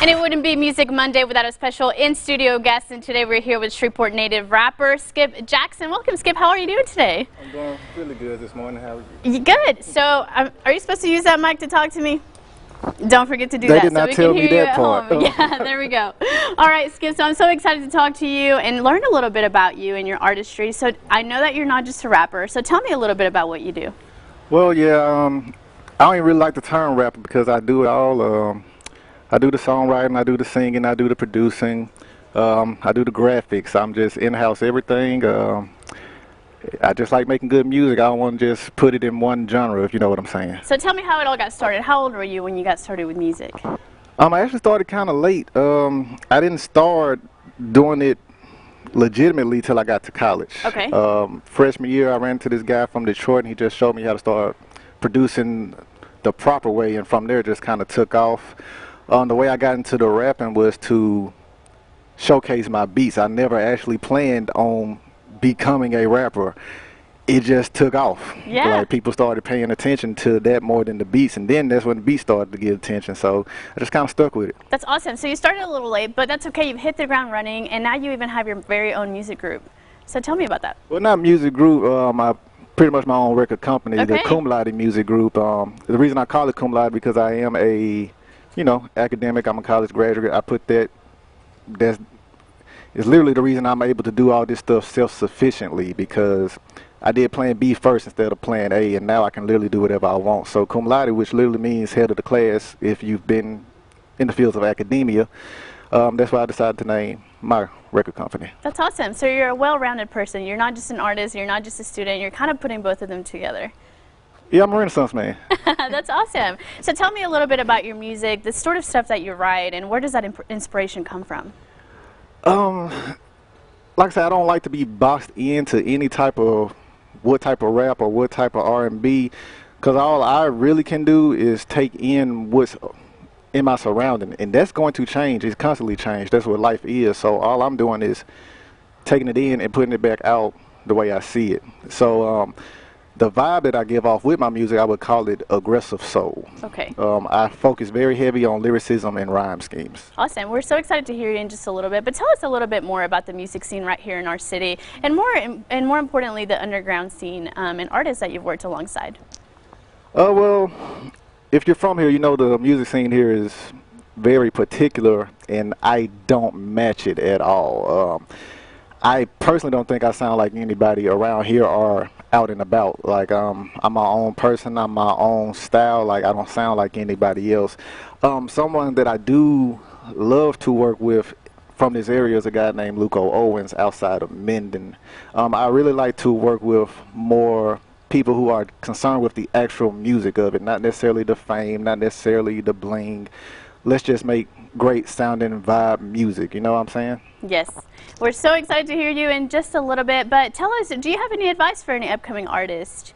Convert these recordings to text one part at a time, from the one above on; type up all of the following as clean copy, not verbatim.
And it wouldn't be Music Monday without a special in-studio guest, and today we're here with Shreveport native rapper Skip Jackson. Welcome, Skip. How are you doing today? I'm doing really good this morning. How are you? Good. So, are you supposed to use that mic to talk to me? Don't forget to do They that did so not we tell can me hear you that at part. home. Yeah, there we go. All right, Skip, so I'm so excited to talk to you and learn a little bit about you and your artistry. So I know that you're not just a rapper, so tell me a little bit about what you do. Well, yeah, I don't even really like the term rapper because I do it all. I do the songwriting, I do the singing, I do the producing, I do the graphics. I'm just in-house everything. I just like making good music. I don't want to just put it in one genre, if you know what I'm saying. So tell me how it all got started. How old were you when you got started with music? I actually started kind of late. I didn't start doing it legitimately till I got to college. Okay. Freshman year, I ran into this guy from Detroit, and he just showed me how to start producing the proper way, and from there it just kind of took off. The way I got into the rapping was to showcase my beats. I never actually planned on becoming a rapper. It just took off. Yeah. Like, people started paying attention to that more than the beats, and then that's when the beats started to get attention. So I just kind of stuck with it. That's awesome. So you started a little late, but that's okay. You've hit the ground running, and now you even have your very own music group. So tell me about that. Well, not music group. I pretty much my own record company, Okay. the Cum Laude Music Group. The reason I call it Cum Laude because I am a, academic. I'm a college graduate. I put that's literally the reason I'm able to do all this stuff self-sufficiently, because I did plan B first instead of plan A, and now I can literally do whatever I want. So Cum Laude, which literally means head of the class if you've been in the fields of academia, that's why I decided to name my record company. That's awesome. So you're a well-rounded person. You're not just an artist. You're not just a student. You're kind of putting both of them together. Yeah, I'm a Renaissance man. That's awesome. So tell me a little bit about your music, the sort of stuff that you write, and where does that inspiration come from? Like I said, I don't like to be boxed into any type of what type of rap or what type of R&B, because all I really can do is take in what's in my surrounding, and that's going to change. It's constantly changed. That's what life is. So all I'm doing is taking it in and putting it back out the way I see it. So the vibe that I give off with my music, I would call it aggressive soul. Okay. I focus very heavy on lyricism and rhyme schemes. Awesome. We're so excited to hear you in just a little bit, but tell us a little bit more about the music scene right here in our city, and more importantly, the underground scene and artists that you've worked alongside. Well, if you're from here, you know the music scene here is very particular, and I don't match it at all. I personally don't think I sound like anybody around here or out and about. Like, I'm my own person, I'm my own style. Like, I don't sound like anybody else. Someone that I do love to work with from this area is a guy named Luco Owens outside of Mendon. I really like to work with more people who are concerned with the actual music of it, not necessarily the fame, not necessarily the bling. Let's just make great sounding vibe music, you know what I'm saying? Yes. We're so excited to hear you in just a little bit, but tell us, do you have any advice for any upcoming artist?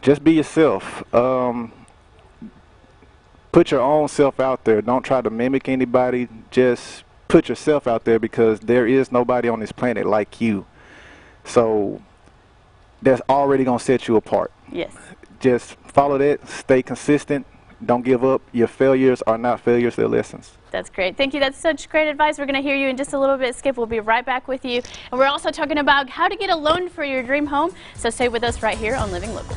Just be yourself. Put your own self out there. Don't try to mimic anybody. Just put yourself out there, because there is nobody on this planet like you. So that's already going to set you apart. Yes. Just follow that. Stay consistent. Don't give up. Your failures are not failures, they're lessons. That's great. Thank you. That's such great advice. We're going to hear you in just a little bit, Skip. We'll be right back with you. And we're also talking about how to get a loan for your dream home. So stay with us right here on Living Local.